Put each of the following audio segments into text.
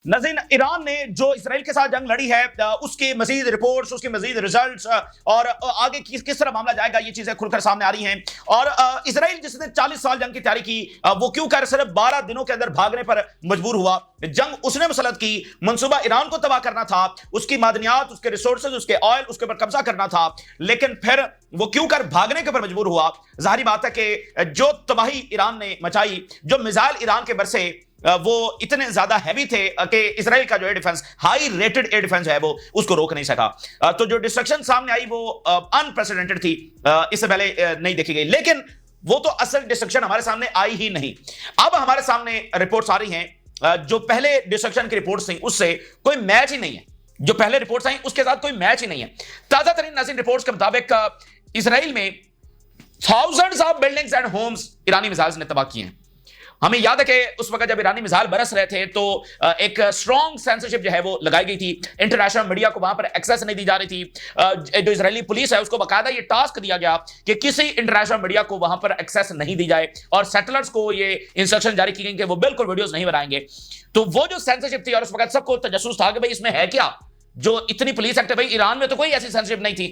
नज़ीर, Iran ने जो Israel के साथ जंग लड़ी है, उसकी मजीद रिपोर्ट्स, उसके मजीद रिजल्ट्स और आगे किस तरह मामला जाएगा, ये चीजें खुलकर सामने आ रही हैं। और इसराइल जिसने 40 साल जंग की तैयारी की, वो क्यों कर सिर्फ 12 दिनों के अंदर भागने पर मजबूर हुआ। जंग उसने मुसलत की, मंसूबा ईरान को तबाह करना था, उसकी मादनियात, उसके रिसोर्सेज, उसके ऑयल, उसके ऊपर कब्जा करना था, लेकिन फिर वो क्यों कर भागने के ऊपर मजबूर हुआ। जाहिर बात है कि जो तबाही ईरान ने मचाई, जो मिसाइल ईरान के बरसे, वो इतने ज्यादा हैवी थे कि इसराइल का जो air defence, high rated air defence है, वो उसको रोक नहीं सका। तो जो डिस्ट्रक्शन सामने आई वो अनप्रेसिडेंटेड थी, इससे पहले नहीं देखी गई। लेकिन वो तो असल डिस्ट्रक्शन हमारे सामने आई ही नहीं। अब हमारे सामने रिपोर्ट्स आ रही हैं, जो पहले डिस्ट्रक्शन की रिपोर्ट्स थी उससे कोई मैच ही नहीं है। जो पहले रिपोर्ट्स आई उसके साथ कोई मैच ही नहीं है। ताजा तरीन नाज़रीन रिपोर्ट्स के मुताबिक इसराइल में thousands of buildings and homes ईरानी मिसाइल्स ने तबाह किए हैं। हमें याद है कि उस वक्त जब ईरानी मिसाइल बरस रहे थे तो एक स्ट्रॉन्ग सेंसरशिप जो है वो लगाई गई थी। इंटरनेशनल मीडिया को वहां पर एक्सेस नहीं दी जा रही थी। जो इजरायली पुलिस है उसको बाकायदा ये टास्क दिया गया कि किसी इंटरनेशनल मीडिया को वहां पर एक्सेस नहीं दी जाए, और सेटलर्स को ये इंस्ट्रक्शन जारी की गई कि वो बिल्कुल वीडियोस नहीं बनाएंगे। तो वो जो सेंसरशिप थी, और उस वक्त सबको तजस्सुस था कि भाई इसमें है क्या, जो इतनी पुलिस एक्ट है, भाई ईरान में तो कोई ऐसी सेंसरशिप नहीं थी।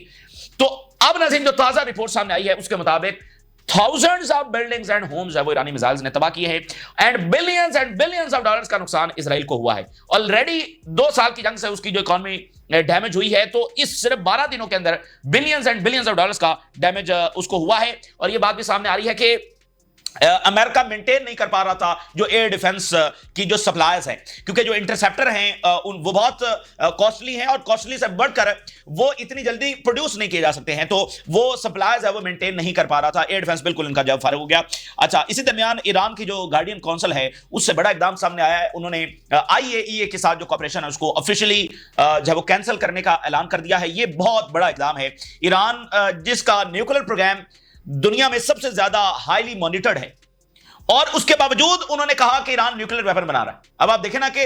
तो अब नाज़रीन जो ताजा रिपोर्ट सामने आई है उसके मुताबिक thousands of buildings and homes है वो ईरानी मिसाइल्स ने तबाह किए हैं, एंड बिलियंस ऑफ डॉलर्स का नुकसान इसराइल को हुआ है। ऑलरेडी 2 साल की जंग से उसकी जो इकॉनमी डैमेज हुई है, तो इस सिर्फ 12 दिनों के अंदर बिलियंस ऑफ डॉलर्स का डैमेज उसको हुआ है। और ये बात भी सामने आ रही है कि अमेरिका मेंटेन नहीं कर पा रहा था जो एयर डिफेंस की जो सप्लायर्स हैं, क्योंकि जो इंटरसेप्टर हैं वो बहुत कॉस्टली हैं, और कॉस्टली से बढ़कर वो इतनी जल्दी प्रोड्यूस नहीं किए जा सकते हैं, तो वो सप्लायर्स है वो मेंटेन नहीं कर पा रहा था। एयर डिफेंस बिल्कुल इनका जवाब फारिग हो गया। अच्छा, इसी दरमियान ईरान की जो गार्डियन काउंसिल है उससे बड़ा इकदाम सामने आया है। उन्होंने IAEA के साथ जो कॉपरेशन है उसको ऑफिशियली जो वो कैंसिल करने का ऐलान कर दिया है। ये बहुत बड़ा इकदाम है। ईरान जिसका न्यूक्लियर प्रोग्राम दुनिया में सबसे ज्यादा हाईली मॉनिटर्ड है, और उसके बावजूद उन्होंने कहा कि ईरान न्यूक्लियर वेपन बना रहा है। अब आप देखें ना कि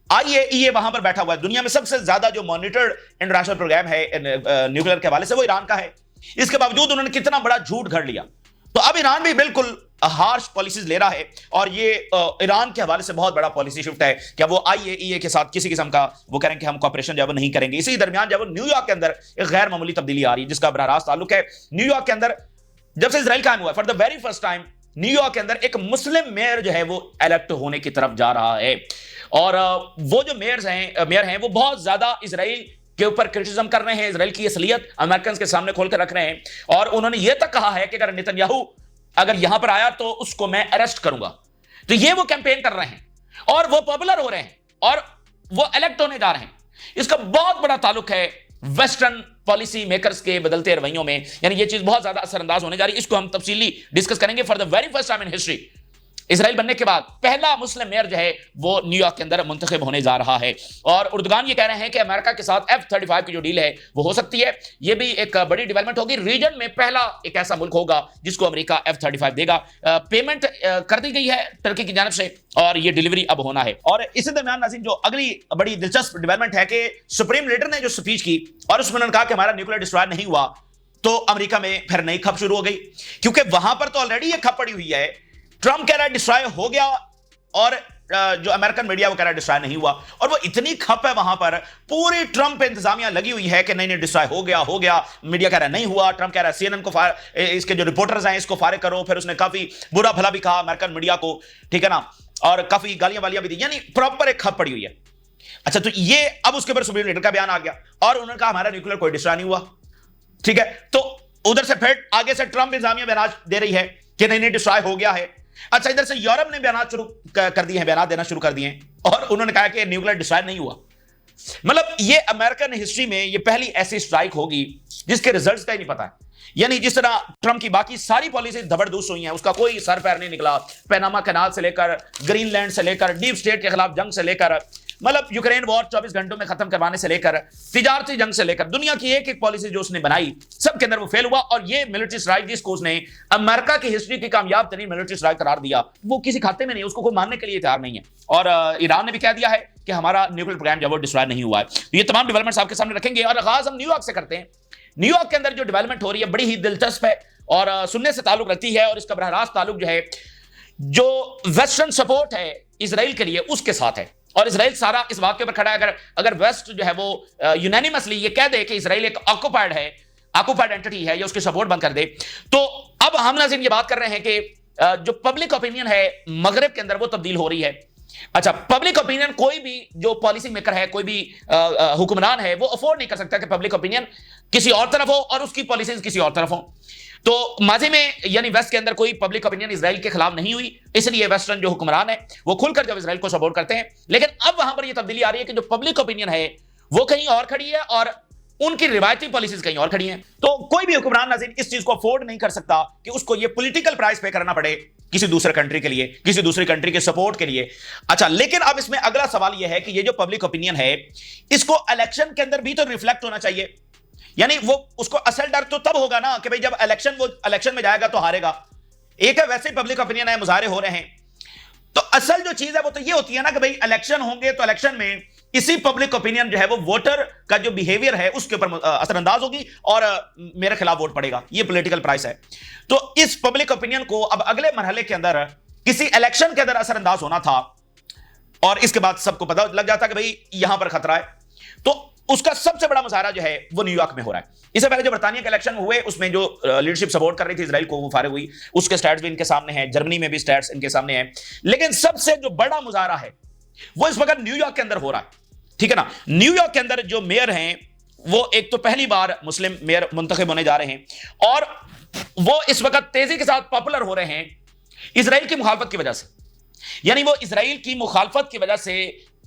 IAEA वहां पर बैठा हुआ है, दुनिया में सबसे ज्यादा जो मॉनिटर्ड इंटरनेशनल प्रोग्राम है न्यूक्लियर के हवाले से वो ईरान का है। इसके बावजूद उन्होंने कितना बड़ा झूठ घड़ लिया। तो अब ईरान भी बिल्कुल हार्श पॉलिसीज ले रहा है, और ये ईरान के हवाले से बहुत बड़ा पॉलिसी शिफ्ट है कि वो IAEA के साथ किसी किस्म का वो करें कि हम कॉपरेशन जब नहीं करेंगे। इसी दरमियान जब न्यूयॉर्क के अंदर एक गैर मामूली तब्दीली आ रही है जिसका बराह रास्त ताल्लुक है न्यूयॉर्क के अंदर। जब से इजराइल कायम हुआ for the very first time New York के अंदर एक मुस्लिम मेयर जो है वो इलेक्ट होने की तरफ जा रहा है, और वो जो मेयर हैं वो बहुत ज्यादा इजराइल के ऊपर क्रिटिसिज्म कर रहे हैं, इजराइल की असलियत अमेरिकन के सामने खोलकर रख रहे हैं। और उन्होंने ये तक कहा है कि अगर नेतन्याहू अगर यहां पर आया तो उसको मैं अरेस्ट करूंगा। तो ये वो कैंपेन कर रहे हैं, और वो पॉपुलर हो रहे हैं, और वो इलेक्ट होने जा रहे हैं। इसका बहुत बड़ा ताल्लुक है वेस्टर्न पॉलिसी मेकर्स के बदलते रवैयों में, यानी ये चीज बहुत ज्यादा असरअंदाज होने जा रही है। इसको हम तफसीली डिस्कस करेंगे। For the very first time in history Israel बनने के बाद पहला मुस्लिम मेयर जो है वो न्यूयॉर्क के अंदर मुंतखब होने जा रहा है। और उर्दुगान ये कह रहे हैं कि अमेरिका के साथ F-35 की जो डील है वो हो सकती है। ये भी एक बड़ी डेवलपमेंट होगी। रीजन में पहला एक ऐसा मुल्क होगा जिसको अमेरिका F-35 देगा। पेमेंट कर दी गई है टर्की की जानिब से, और ये डिलीवरी अब होना है। और इसी दरमियान नाज़रीन जो अगली बड़ी दिलचस्प डेवलपमेंट है कि सुप्रीम लीडर ने जो स्पीच की और उसमें उन्होंने कहा कि हमारा न्यूक्लियर डिस्ट्रॉय नहीं हुआ, तो अमेरिका में फिर नई खप शुरू हो गई, क्योंकि वहां पर तो ऑलरेडी ये खप पड़ी हुई है। ट्रंप कह रहा है डिस्ट्रॉय हो गया, और जो अमेरिकन मीडिया वो कह रहा है डिस्ट्रॉय नहीं हुआ। और वो इतनी खप है वहां पर, पूरी ट्रंप इंतजामिया लगी हुई है कि नहीं डिस्ट्रॉय हो गया। मीडिया कह रहा है नहीं हुआ, ट्रंप कह रहा है CNN को इसके जो रिपोर्टर्स हैं इसको फारिग करो। फिर उसने काफी बुरा भला भी कहा अमेरिकन मीडिया को, ठीक है ना, और काफी गालियां वालियां भी दी, यानी प्रॉपर एक खप पड़ी हुई है। अच्छा, तो ये अब उसके ऊपर सुप्रीम लीडर का बयान आ गया, और उन्होंने कहा हमारा न्यूक्लियर कोई डिस्ट्रॉय नहीं हुआ, ठीक है। तो उधर से फिर आगे से ट्रंप इंतजामिया बयान दे रही है कि नहीं डिस्ट्रॉय हो गया है। अच्छा, इधर से यूरोप ने बयान शुरू कर दिए हैं, बयान देना शुरू कर दिए हैं, और उन्होंने कहा कि न्यूक्लियर डिस्ट्रॉय नहीं हुआ। मतलब ये अमेरिकन हिस्ट्री में ये पहली ऐसी स्ट्राइक होगी जिसके रिजल्ट्स का ही नहीं पता है। यानी जिस तरह ट्रंप की बाकी सारी पॉलिसी धबरदूस हुई हैं, उसका कोई सर पैर नहीं निकला। पैनामा कैनाल से लेकर ग्रीनलैंड से लेकर डीप स्टेट के खिलाफ जंग से लेकर, मतलब यूक्रेन वॉर 24 घंटों में खत्म करवाने से लेकर तिजारती जंग से लेकर, दुनिया की एक एक पॉलिसी जो उसने बनाई सब के अंदर वो फेल हुआ। और ये मिलिट्री स्ट्राइक जिसको उसने अमेरिका की हिस्ट्री की कामयाब तरीन मिलिट्री स्ट्राइक करार दिया, वो किसी खाते में नहीं, उसको कोई मानने के लिए तैयार नहीं है। और ईरान ने भी कह दिया है कि हमारा न्यूक्लियर प्रोग्राम जब वो डिस्ट्रॉय नहीं हुआ है। तो ये तमाम डेवलपमेंट्स आपके सामने रखेंगे, और आगाज हम न्यूयॉर्क से करते हैं। न्यूयॉर्क के अंदर जो डेवलपमेंट हो रही है बड़ी ही दिलचस्प है, और सुनने से ताल्लुक रखती है, और इसका बराह रास्त ताल्लुक जो है जो वेस्टर्न सपोर्ट है इसराइल के लिए उसके साथ है। और इसराइल सारा इस बात के ऊपर खड़ा है, अगर वेस्ट जो है वो यूनानिमसली ये कह दे कि इसराइल एक ऑक्युपाइड एंटिटी है, या उसकी सपोर्ट बंद कर दे, तो अब हम नाज़रीन ये बात कर रहे हैं कि जो पब्लिक ओपिनियन है मगरिब के अंदर वो तब्दील हो रही है। अच्छा, पब्लिक ओपिनियन, कोई भी जो पॉलिसी मेकर है, कोई भी हुक्मरान है, वो अफोर्ड नहीं कर सकता कि पब्लिक ओपिनियन किसी और तरफ हो और उसकी पॉलिसीज किसी और तरफ हो। तो माजी में यानी वेस्ट के अंदर कोई पब्लिक ओपिनियन इजराइल के खिलाफ नहीं हुई, इसलिए वेस्टर्न जो हुक्मरान है वो खुलकर जब इजराइल को सपोर्ट करते हैं। लेकिन अब वहां पर यह तब्दीली आ रही है कि जो पब्लिक ओपिनियन है वो कहीं और खड़ी है और उनकी रिवायती पॉलिसीज कहीं और खड़ी हैं। तो कोई भी हुक्मरान नाज़रीन इस चीज को अफोर्ड नहीं कर सकता कि उसको ये पॉलिटिकल प्राइस पे करना पड़े किसी दूसरे कंट्री के लिए, किसी दूसरी कंट्री के सपोर्ट के लिए। अच्छा, लेकिन अब इसमें अगला सवाल यह है कि ये जो पब्लिक ओपिनियन है इसको इलेक्शन के अंदर भी तो रिफ्लेक्ट होना चाहिए। यानी वो उसको असल डर तो तब होगा ना कि भाई जब वो इलेक्शन में जाएगा तो हारेगा। एक है वैसे पब्लिक ओपिनियन है, मुजाहरे हो रहे हैं, तो असल जो चीज है वो तो ये होती है ना कि भाई इलेक्शन होंगे तो इलेक्शन में इसी पब्लिक ओपिनियन जो है वो वोटर का जो बिहेवियर है उसके ऊपर असरअंदाज होगी और मेरे खिलाफ वोट पड़ेगा। ये पॉलिटिकल प्राइस है। तो इस पब्लिक ओपिनियन को अब अगले मरहले के अंदर किसी इलेक्शन के अंदर असरअंदाज होना था और इसके बाद सबको पता लग जाता कि भाई यहां पर खतरा है। तो उसका सबसे बड़ा मुजाहरा जो है वो न्यूयॉर्क में हो रहा है। इससे पहले जो बर्तानिया के इलेक्शन हुए उसमें जो लीडरशिप सपोर्ट कर रही थी इजराइल को वो फारिग हुई, उसके स्टैट्स भी इनके सामने हैं, जर्मनी में भी स्टैट्स इनके सामने हैं। लेकिन सबसे जो बड़ा मुजाहरा है वो इस वक्त न्यूयॉर्क के अंदर हो रहा है, ठीक है ना। न्यूयॉर्क के अंदर जो मेयर हैं वो एक तो पहली बार मुस्लिम मेयर मुंतखब होने जा रहे हैं और वो इस वक्त तेजी के साथ पॉपुलर हो रहे हैं इजराइल की मुखालफत की वजह से। यानी वो इजराइल की मुखालफत की वजह से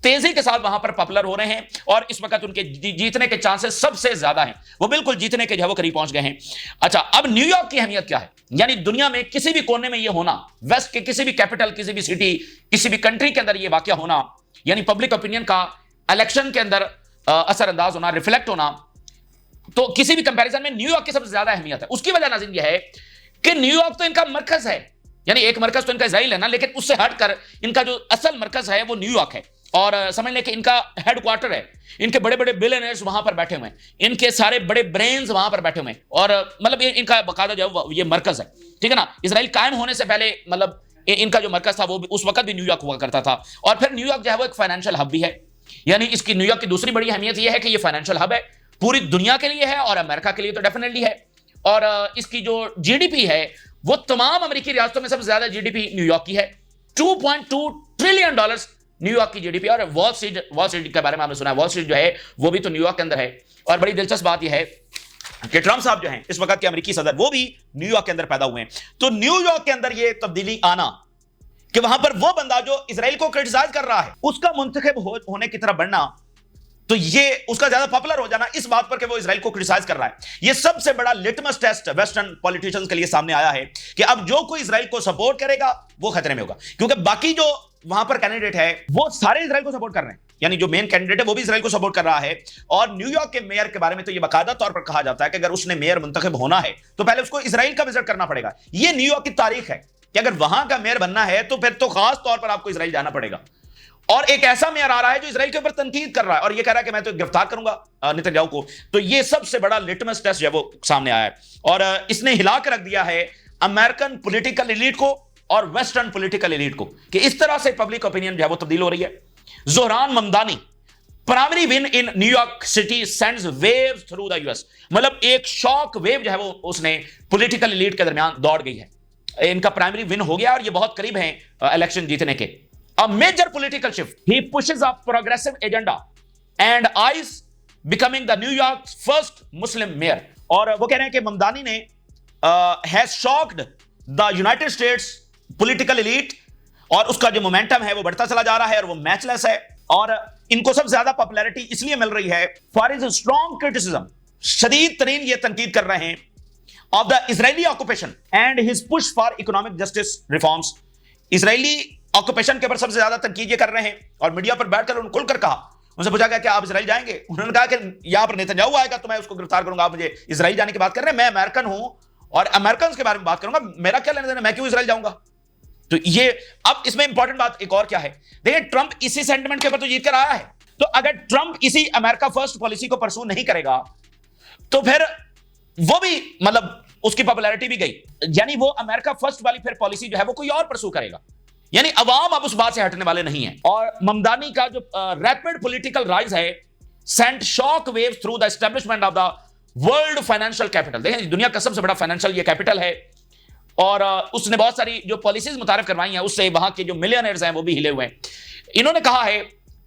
तेजी के साथ वहां पर पॉपुलर हो रहे हैं और इस वक्त उनके जीतने के चांसेस सबसे ज्यादा हैं। वो बिल्कुल जीतने के जो है वो करीब पहुंच गए हैं। अच्छा, अब न्यूयॉर्क की अहमियत क्या है? यानी दुनिया में किसी भी कोने में ये होना, वेस्ट के किसी भी कैपिटल, किसी भी सिटी, किसी भी कंट्री के अंदर ये वाकया होना, यानी पब्लिक ओपिनियन का इलेक्शन के अंदर असरअंदाज होना, रिफ्लेक्ट होना, तो किसी भी कंपैरिजन में न्यूयॉर्क की सबसे ज्यादा अहमियत है। उसकी वजह नाज़रीन यह है कि न्यूयॉर्क तो इनका मरकज है, यानी एक मरकज तो इनका इजराइल है ना, लेकिन उससे हटकर इनका जो असल मरकज है वो न्यूयॉर्क है। और समझ लें कि इनका हेडक्वार्टर है, इनके बड़े बड़े बिलियनर्स वहां पर बैठे हुए हैं, इनके सारे बड़े ब्रेन्स वहां पर बैठे हुए हैं और मतलब इनका बाकायदा जो है ये मरकज है, ठीक है ना। इजराइल कायम होने से पहले मतलब इनका जो मरकज था वो उस वक्त भी न्यूयॉर्क हुआ करता था। और फिर न्यूयॉर्क जो है वो एक फाइनेंशियल हब भी है। यानी इसकी न्यूयॉर्क की दूसरी बड़ी अहमियत यह है कि ये फाइनेंशियल हब है, पूरी दुनिया के लिए है और अमेरिका के लिए तो डेफिनेटली है। और इसकी जो जीडीपी है वो तमाम अमेरिकी रियासतों में सबसे ज्यादा जीडीपी न्यूयॉर्क की है। $2.2 ट्रिलियन न्यूयॉर्क की जीडीपी। और वॉल स्ट्रीट के बारे में आपने सुना है, वॉल स्ट्रीट जो है वो भी तो न्यूयॉर्क के अंदर है। और बड़ी दिलचस्प बात यह है कि ट्रंप साहब जो हैं इस वक्त के अमेरिकी सदर, वो भी न्यूयॉर्क के अंदर पैदा हुए हैं। तो न्यूयॉर्क के अंदर ये तब्दीली आना कि वहां पर वो बंदा जो इजराइल को क्रिटिसाइज कर रहा है उसका मुंतखब होने की तरफ बढ़ना, तो ये उसका ज्यादा पॉपुलर हो जाना इस बात पर कि वो इजराइल को क्रिटिसाइज कर रहा है, ये सबसे बड़ा लिटमस टेस्ट वेस्टर्न पॉलिटिशियंस के लिए सामने आया है कि अब जो कोई इजराइल को सपोर्ट करेगा वो खतरे में होगा। क्योंकि बाकी जो वहां पर कैंडिडेट है वो सारे इजराइल को सपोर्ट कर रहे हैं, यानी जो मेन कैंडिडेट है वो भी इजराइल को सपोर्ट कर रहा है। और न्यूयॉर्क के मेयर के बारे में तो ये बाकायदा तौर पर कहा जाता है कि अगर उसने मेयर मुंतखब होना है तो पहले उसको इजराइल का विजिट करना पड़ेगा। ये न्यूयॉर्क की तारीख है कि अगर वहां का मेयर बनना है तो फिर तो खास तौर पर आपको इजराइल जाना पड़ेगा। और एक ऐसा मेयर आ रहा है जो इजराइल के ऊपर तनकीद कर रहा है और ये कह रहा है कि मैं तो गिरफ्तार करूंगा नेतन्याहू को। तो ये सबसे बड़ा लिटमस टेस्ट जो है वो सामने आया है और इसने हिला कर रख दिया है अमेरिकन पॉलिटिकल एलीट को और वेस्टर्न पॉलिटिकल एलीट को कि इस तरह से पब्लिक ओपिनियन जो है वो तब्दील हो रही है। Zohran Mamdani, primary win in New York city sends waves through the US, मतलब एक शॉक वेव जो है वो उसने पॉलिटिकल एलीट के दरमियान दौड़ गई है। इनका प्राइमरी विन हो गया और ये बहुत करीब है इलेक्शन जीतने के। A major political shift. He pushes a progressive agenda and eyes becoming the New York's first Muslim mayor. और वो कह रहे हैं कि ममदानी ने has shocked the United States political elite और उसका जो मोमेंटम है वो बढ़ता चला जा रहा है और वो मैचलेस है। और इनको सबसे ज्यादा पॉपुलैरिटी इसलिए मिल रही है फॉर हिज स्ट्रॉन्ग क्रिटिसिज्म, शदीद तरीन ये तनकीद कर रहे हैं of the Israeli occupation and his push for economic justice reforms. Israeli occupation के ऊपर सबसे ज्यादा तनकीद ये कर रहे हैं और मीडिया पर बैठकर उन्होंने खुलकर कहा, उनसे पूछा गया कि आप इजराइल जाएंगे, उन्होंने कहा कि यहां पर नेतन्याहू आएगा तो मैं उसको गिरफ्तार करूंगा, आप मुझे इजराइल जाने की बात कर रहे हैं, मैं अमेरिकन हूं और अमेरिकन के बारे में बात करूंगा, मेरा क्या लेना देना, मैं क्यों इजराइल जाऊंगा। तो ये अब इसमें इंपॉर्टेंट बात एक और क्या है, देखिए ट्रंप इसी सेंटिमेंट के ऊपर तो जीत कर आया है। तो अगर ट्रंप इसी अमेरिका फर्स्ट पॉलिसी को परसू नहीं करेगा तो फिर वो भी मतलब उसकी पॉपुलैरिटी भी गई, यानी वो अमेरिका फर्स्ट वाली फिर पॉलिसी जो है वो कोई और परसू करेगा। यानी अवाम अब उस बात से हटने वाले नहीं है। और ममदानी का जो रैपिड पॉलिटिकल राइज है sent shock wave through the establishment of the world financial capital. देखें, दुनिया का सबसे बड़ा फाइनेंशियल ये कैपिटल है, और उसने बहुत सारी जो पॉलिसीज मुतारिफ करवाई हैं, उससे वहां के जो मिलियनर्स हैं वो भी हिले हुए हैं। इन्होंने कहा है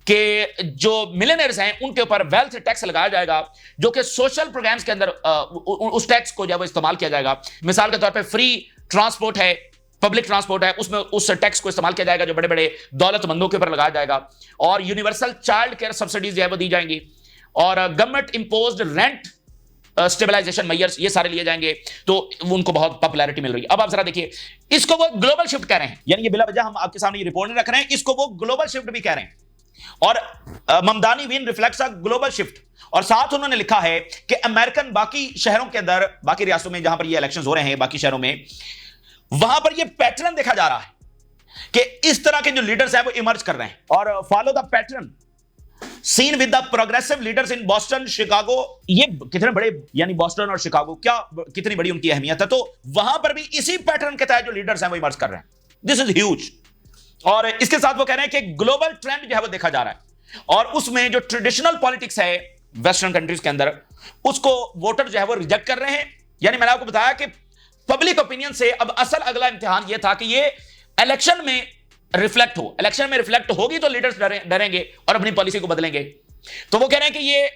कि जो मिलियनर्स हैं उनके ऊपर वेल्थ टैक्स लगाया जाएगा, जो कि सोशल प्रोग्राम्स के अंदर उस टैक्स को जो है इस्तेमाल किया जाएगा। मिसाल के तौर पे फ्री ट्रांसपोर्ट है, पब्लिक ट्रांसपोर्ट है, उसमें उस टैक्स को इस्तेमाल किया जाएगा जो बड़े बड़े दौलतमंदों के ऊपर लगाया जाएगा। और यूनिवर्सल चाइल्ड केयर सब्सिडीज जो है वो दी जाएंगी, और government imposed rent stabilisation measures ये सारे लिए जाएंगे, तो उनको बहुत पॉपुलैरिटी मिल रही है। अब आप जरा देखिए, इसको वो ग्लोबल शिफ्ट कह रहे हैं, यानी ये बिला वजह हम आपके सामने ये रिपोर्ट नहीं रख रहे हैं, इसको वो ग्लोबल शिफ्ट भी कह रहे हैं। और Mamdani win reflects a global shift. और साथ उन्होंने लिखा है कि अमेरिकन बाकी शहरों के अंदर, बाकी रियासतों में जहां पर ये इलेक्शंस हो रहे हैं, बाकी शहरों में, वहां पर ये पैटर्न देखा जा रहा है कि इस तरह के जो लीडर्स हैं वो इमर्ज कर रहे हैं। और follow the pattern seen with the progressive leaders in Boston, Chicago. ये कितने बड़े, यानी बॉस्टन और शिकागो, क्या कितनी बड़ी उनकी अहमियत है। तो वहां पर भी इसी पैटर्न के तहत जो लीडर्स हैं वो इमर्ज कर रहे हैं। This is huge. और इसके साथ वो कह रहे हैं कि ग्लोबल ट्रेंड जो है वो देखा जा रहा है, और उसमें जो ट्रेडिशनल पॉलिटिक्स है वेस्टर्न कंट्रीज के अंदर, उसको वोटर जो है वो रिजेक्ट कर रहे हैं। यानी मैंने आपको बताया कि पब्लिक ओपिनियन से अब असल अगला इम्तिहान यह था कि ये इलेक्शन में रिफ्लेक्ट हो। इलेक्शन में रिफ्लेक्ट होगी तो लीडर्स डरेंगे और अपनी पॉलिसी को बदलेंगे। तो वो कह रहे हैं कि ये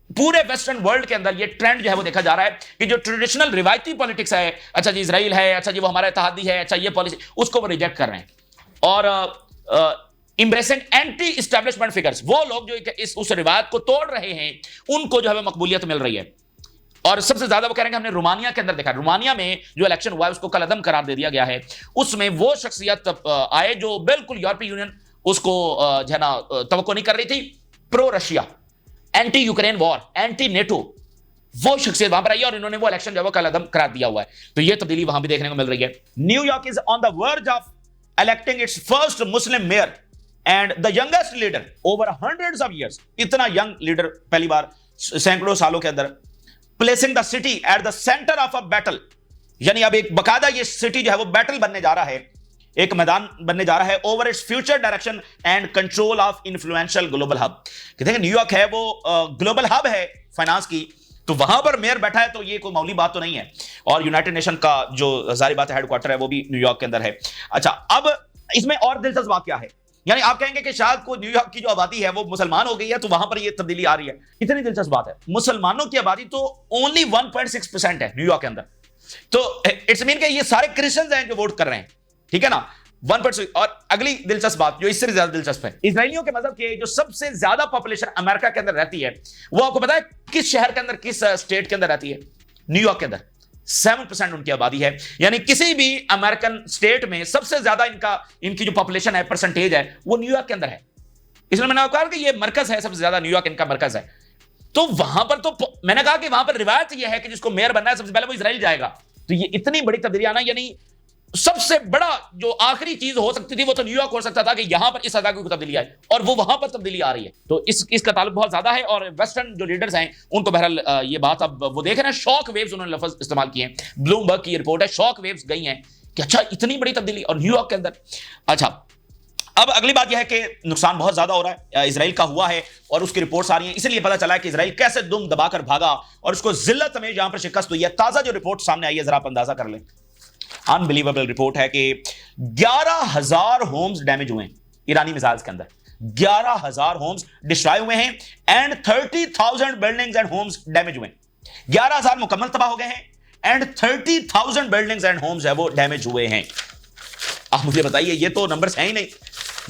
पूरे वेस्टर्न वर्ल्ड के अंदर ये ट्रेंड जो है वो देखा जा रहा है कि जो ट्रेडिशनल रिवायती पॉलिटिक्स है, अच्छा जी इसराइल है, अच्छा जी वो हमारा इत्तेहादी है, अच्छा ये पॉलिसी, उसको वो रिजेक्ट कर रहे हैं। और इम्ब्रेसिंग एंटी इस्टेब्लिशमेंट फिगर्स, वो लोग जो उस रिवायत को तोड़ रहे हैं, उनको जो है मकबूलियत मिल रही है। और सबसे ज्यादा वो कह रहे हैं कि हमने रोमानिया के अंदर देखा, रोमानिया में जो इलेक्शन हुआ है उसको कलअदम करार दे दिया गया है। उसमें वो शख्सियत आए जो बिल्कुल यूरोपीय यूनियन उसको जो है ना तवक्को नहीं कर रही थी, pro Russia, anti Ukraine war, anti NATO, वो शख्सियत वहां पर आई और इन्होंने वो इलेक्शन जो है कलअदम करार दिया हुआ है। तो ये तब्दीली वहां भी देखने को मिल रही है। New York is on the verge of electing its first Muslim mayor and the youngest leader over hundreds of years। इतना यंग लीडर पहली बार सैकड़ों सालों के अंदर। Placing the city at the centre of a battle, यानी अब एक बकायदा ये सिटी जो है वो बैटल बनने जा रहा है, एक मैदान बनने जा रहा है। Over its future direction and control of influential global hub. कहते हैं न्यूयॉर्क है वो ग्लोबल हब है फाइनेंस की, तो वहां पर मेयर बैठा है, तो ये कोई मामूली बात तो नहीं है। और यूनाइटेड नेशन का जो जारी बात है हेडक्वार्टर है वो भी न्यूयॉर्क के अंदर है। अच्छा, अब इसमें और दिलचस्प बात क्या है, यानी आप कहेंगे कि शायद को न्यूयॉर्क की जो आबादी है वो मुसलमान हो गई है, तो वहां पर ये तब्दीली आ रही है। इतनी दिलचस्प बात है, मुसलमानों की आबादी तो ओनली 1.6% है न्यूयॉर्क के अंदर। तो इट्स मीन कि ये सारे क्रिश्चियंस हैं जो वोट कर रहे हैं, ठीक है ना, 1.6। और अगली दिलचस्प बात जो इससे ज्यादा दिलचस्प है, इजरायलियों के मजहब के जो सबसे ज्यादा पॉपुलेशन अमेरिका के अंदर रहती है, वो आपको पता है किस शहर के अंदर, किस स्टेट के अंदर रहती है? न्यूयॉर्क के अंदर 7% उनकी आबादी है। यानी किसी भी अमेरिकन स्टेट में सबसे ज्यादा इनकी जो पॉपुलेशन है, परसेंटेज है, वो न्यूयॉर्क के अंदर है। इसलिए मैंने कहा कि ये मरकज है, सबसे ज्यादा न्यूयॉर्क इनका मरकज है। तो वहां पर तो मैंने कहा कि वहां पर रिवायत यह है कि जिसको मेयर बनना है सबसे पहले वो इजराइल जाएगा। तो ये इतनी बड़ी तब्दीली आना, यानी सबसे बड़ा जो आखिरी चीज हो सकती थी वो तो न्यूयॉर्क हो सकता था कि यहां पर इस अदा की तब्दीली आई, और वो वहां पर तब्दीली आ रही है। तो इसका ताल्लुक बहुत ज्यादा है। और वेस्टर्न जो लीडर्स हैं उनको बहरहाल ये बात अब वो देख रहे हैं, शॉक वेव्स उन्होंने लफ्ज इस्तेमाल किए हैं। ब्लूमबर्ग की रिपोर्ट है, शॉक वेव्स गई हैं कि अच्छा इतनी बड़ी तब्दीली और न्यूयॉर्क के अंदर। अच्छा, अब अगली बात यह है कि नुकसान बहुत ज्यादा हो रहा है, इजराइल का हुआ है और उसकी रिपोर्ट्स आ रही हैं। इसलिए पता चला है कि इजराइल कैसे दुम दबाकर भागा और उसको जिल्लत में जहां पर शिकस्त हुई है। ताजा जो रिपोर्ट सामने आई है, जरा आप अंदाजा कर लें। अनबिलीवेबल रिपोर्ट है कि 11,000 होम्स डैमेज हुए हैं ईरानी मिसाइल्स के अंदर। 11,000 होम्स डिस्ट्रॉय हुए हैं and 30,000 buildings and homes damage हुए। 11,000 मुकम्मल तबाह हो गए हैं एंड 30,000 बिल्डिंग्स एंड होम्स है वो डैमेज हुए हैं। आप मुझे बताइए, ये तो नंबर्स हैं ही नहीं,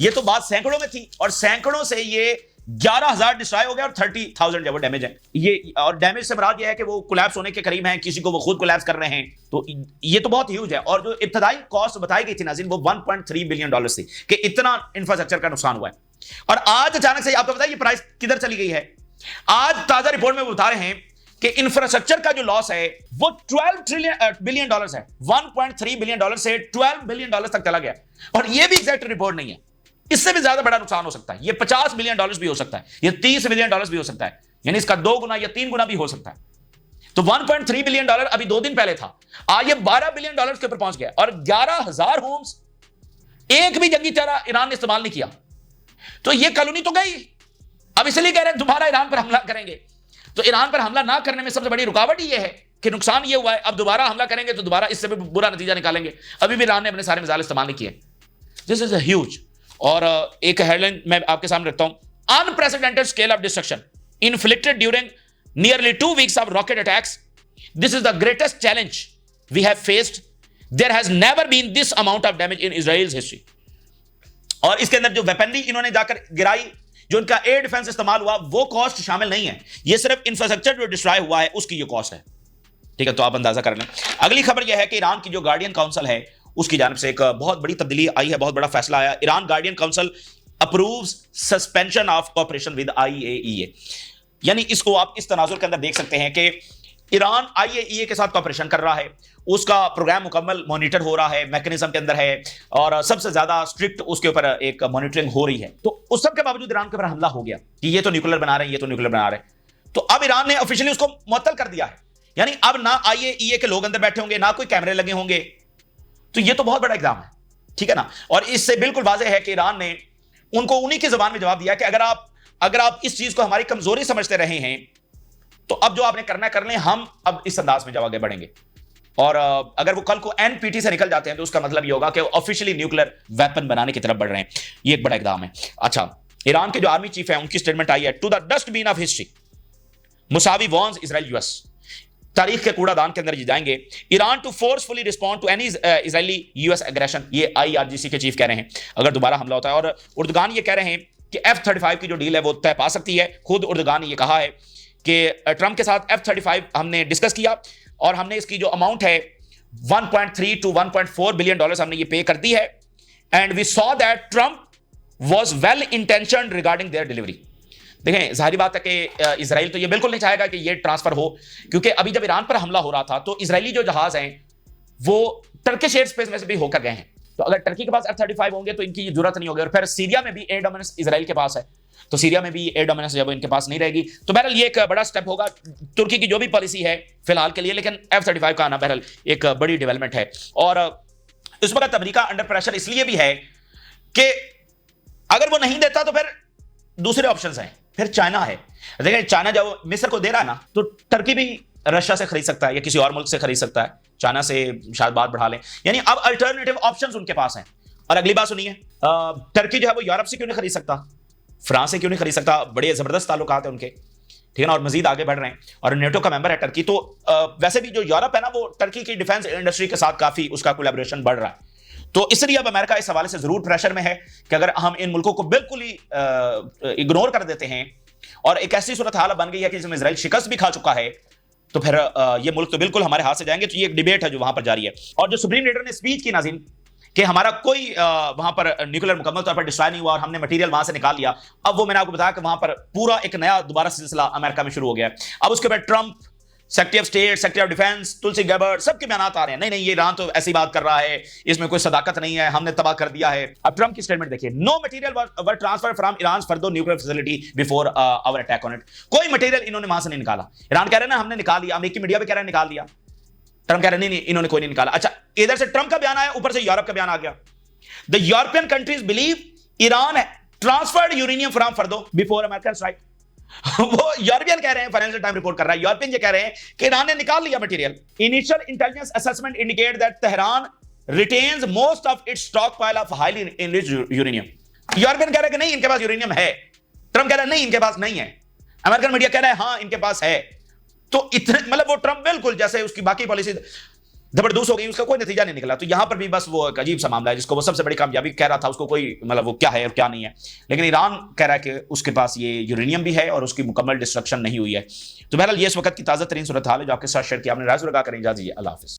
ये तो बात सैकड़ों में थी और सैकड़ों से ये 11,000 डिस्ट्रॉय हो गया और 30,000 जो वो डैमेज है। ये और डैमेज से मुराद ये है कि वो कोलैप्स होने के करीब हैं, किसी को वो खुद कोलैप्स कर रहे हैं। तो ये तो बहुत ह्यूज है। और जो इब्तदाई कॉस्ट बताई गई थी नाज़रीन, वो $1.3 बिलियन थी कि इतना इंफ्रास्ट्रक्चर का नुकसान हुआ है। और आज अचानक से आपको पता है ये प्राइस किधर चली गई है? आज ताजा रिपोर्ट में बता रहे हैं कि इंफ्रास्ट्रक्चर का जो लॉस है वो $12 बिलियन है। $1.3 बिलियन से $12 बिलियन तक चला गया। और ये भी एग्जैक्ट रिपोर्ट नहीं है, इससे भी ज्यादा बड़ा नुकसान हो सकता है। ये $50 बिलियन भी हो सकता है, ये $30 बिलियन भी हो सकता है, यानी इसका 2 गुना या 3 गुना भी हो सकता है। तो $1.3 बिलियन अभी 2 दिन पहले था, आज ये $12 बिलियन के ऊपर पहुंच गया। और 11,000 होम्स एक भी जंगी चारा ईरान ने इस्तेमाल नहीं किया। तो ये कॉलोनी तो गई, अब इसलिए कह रहे हैं दोबारा ईरान पर हमला करेंगे। तो ईरान पर हमला ना करने में सबसे बड़ी रुकावट ही ये है कि नुकसान ये हुआ है, अब दोबारा हमला करेंगे तो दोबारा इससे भी बुरा नतीजा निकालेंगे। अभी भी ईरान ने अपने सारे मिसाइल इस्तेमाल नहीं किए। This is huge. और एक हेडलाइन मैं आपके सामने रखता हूं, unprecedented scale of destruction inflicted during nearly 2 weeks of rocket attacks. This is the greatest challenge we have faced. There has never been this amount of damage in Israel's history. और इसके अंदर जो weaponry इन्होंने जाकर गिराई, जो इनका air defence इस्तेमाल हुआ, वो कॉस्ट शामिल नहीं है। ये सिर्फ इंफ्रास्ट्रक्चर जो डिस्ट्रॉय हुआ है उसकी ये कॉस्ट है। ठीक है, तो आप अंदाजा कर लें। अगली खबर यह है कि ईरान की जो गार्डियन काउंसिल है उसकी जानिब से एक बहुत बड़ी तब्दीली आई है, बहुत बड़ा फैसला आया। Iran guardian council approves suspension of cooperation with IAEA. यानी इसको आप इस तनाजुर के अंदर देख सकते हैं कि ईरान आईएईए के साथ कॉपरेशन कर रहा है, उसका प्रोग्राम मुकम्मल मॉनिटर हो रहा है, मैकेनिज्म के अंदर है, और सबसे ज्यादा स्ट्रिक्ट उसके ऊपर एक मॉनिटरिंग हो रही है। तो उस सब के बावजूद ईरान के ऊपर हमला हो गया कि ये तो न्यूक्लियर बना रहे हैं, ये तो न्यूक्लियर बना रहे हैं। तो अब ईरान ने ऑफिशियली उसको मुअत्तल कर दिया है। यानी अब ना आईएईए के लोग अंदर बैठे होंगे, ना कोई कैमरे लगे होंगे। तो ये तो बहुत बड़ा एग्जाम है, ठीक है ना। और इससे बिल्कुल वाज़ेह है कि ईरान ने उनको उन्हीं की जुबान में जवाब दिया कि अगर आप इस चीज को हमारी कमजोरी समझते रहे हैं तो अब जो आपने करना कर लें, हम अब इस अंदाज में जब आगे बढ़ेंगे। और अगर वो कल को एनपीटी से निकल जाते हैं तो उसका मतलब ये होगा कि वो ऑफिशियली न्यूक्लियर वेपन बनाने की तरफ बढ़ रहे हैं। ये एक बड़ा इकदाम है। अच्छा, ईरान के जो आर्मी चीफ है उनकी स्टेटमेंट आई है, to the dustbin of history Mousavi vows Israel US. तारीख के कूड़ादान के अंदर जाएंगे। Iran to forcefully respond to any Israeli US aggression, ये आईआरजीसी के चीफ कह रहे हैं अगर दोबारा हमला होता है। और उर्दुगान ये कह रहे हैं कि F-35 की जो डील है वो तय पा सकती है। खुद उर्दुगान ने ये कहा है कि ट्रंप के साथ F-35 हमने डिस्कस किया और हमने इसकी जो अमाउंट है 1.3 to 1.4 बिलियन डॉलर्स हमने ये पे कर दी है। And we saw that Trump was well intentioned regarding their delivery. देखें, जाहिर बात है कि इजराइल तो ये बिल्कुल नहीं चाहेगा कि ये ट्रांसफर हो, क्योंकि अभी जब ईरान पर हमला हो रहा था तो इजरायली जो जहाज हैं वो टर्किश एयर स्पेस में से भी होकर गए हैं। तो अगर टर्की के पास F-35 होंगे तो इनकी जरूरत नहीं होगी। और फिर सीरिया में भी एयर डोमिनेंस इजराइल के पास है, तो सीरिया में भी एयर डोमिनेंस जब इनके पास नहीं रहेगी तो बहरहाल ये एक बड़ा स्टेप होगा तुर्की की जो भी पॉलिसी है फिलहाल के लिए। लेकिन F-35 का आना बहरहाल एक बड़ी डेवलपमेंट है। और इस वक्त अमेरिका अंडर प्रेशर इसलिए भी है कि अगर वो नहीं देता तो फिर दूसरे ऑप्शंस हैं, फिर चाइना है। देखिए, चाइना जब मिस्र को दे रहा है ना, तो टर्की भी रशिया से खरीद सकता है या किसी और मुल्क से खरीद सकता है, चाइना से शायद बात बढ़ा लें। यानी अब अल्टरनेटिव ऑप्शंस उनके पास हैं। और अगली बात सुनिए, टर्की जो है वो यूरोप से क्यों नहीं खरीद सकता, फ्रांस से क्यों नहीं खरीद सकता? बड़े जबरदस्त ताल्लुकात हैं उनके, ठीक है ना, और मजीद आगे बढ़ रहे हैं और नेटो का मेंबर है टर्की। तो वैसे भी जो यूरोप है ना, वो टर्की की डिफेंस इंडस्ट्री के साथ काफी उसका कोलैबोरेशन बढ़ रहा है। तो इसलिए अब अमेरिका इस हवाले से जरूर प्रेशर में है कि अगर हम इन मुल्कों को बिल्कुल ही इग्नोर कर देते हैं और एक ऐसी सूरत हाल बन गई है कि जिसमें इजराइल शिकस्त भी खा चुका है, तो फिर ये मुल्क तो बिल्कुल हमारे हाथ से जाएंगे। तो ये एक डिबेट है जो वहां पर जारी है। और जो सुप्रीम लीडर ने स्पीच की नाज़रीन कि हमारा कोई वहां पर न्यूक्लियर मुकम्मल तौर पर डिस्ट्रॉय नहीं हुआ और हमने मटेरियल वहां से निकाल लिया, अब वो मैंने आपको बताया कि वहां पर पूरा एक नया दोबारा सिलसिला अमेरिका में शुरू हो गया है। अब उसके बाद Trump, secretary of state, secretary of defence, Tulsi Gabbard, सबके बयान आ रहे हैं, नहीं नहीं ये ईरान तो ऐसी बात कर रहा है, इसमें कोई सदाकत नहीं है, हमने तबाह कर दिया है। अब ट्रंप की स्टेटमेंट देखिए, no material were transfer from Iran further nuclear facility before our attack on it. कोई मटेरियल इन्होंने वहां से नहीं निकाला। ईरान कह रहे हैं ना हमने निकाल लिया, अमेरिकी मीडिया भी कह रहे हैं निकाल लिया, ट्रंप कह रहे नहीं इन्होंने कोई नहीं निकाला। अच्छा, इधर से ट्रंप का बयान आया, ऊपर से यूरोप का बयान आ गया। The European countries believe Iran transferred uranium from फर्दो before American strike. वो यूरोपियन कह रहे हैं, फाइनेंशियल टाइम रिपोर्ट कर रहा है, यूरोपियन ये कह रहे हैं कि ईरान ने निकाल लिया material. Initial intelligence assessment indicate that Tehran retains most of its stock pile of highly enriched uranium. European कह रहे हैं कि नहीं इनके पास यूरेनियम है, ट्रंप कह रहा है नहीं इनके पास नहीं है, अमेरिकन मीडिया कह रहा है हां इनके पास है। तो इतने मतलब वो ट्रंप बिल्कुल जैसे उसकी बाकी पॉलिसी जबरदस्त हो गई, उसका कोई नतीजा नहीं निकला। तो यहां पर भी बस वो एक अजीब सा मामला है जिसको वो सबसे बड़ी कामयाबी कह रहा था, उसको कोई मतलब वो क्या है और क्या नहीं है। लेकिन ईरान कह रहा है कि उसके पास ये यूरेनियम भी है और उसकी मुकम्मल डिस्ट्रक्शन नहीं हुई है। तो बहरहाल ये इस वक्त की ताज़ा तरीन सूरत हाल है जो आपके साथ शेयर किया। आपने राज लगा करें, इजाज़त दीजिए, अल्लाह हाफिज़।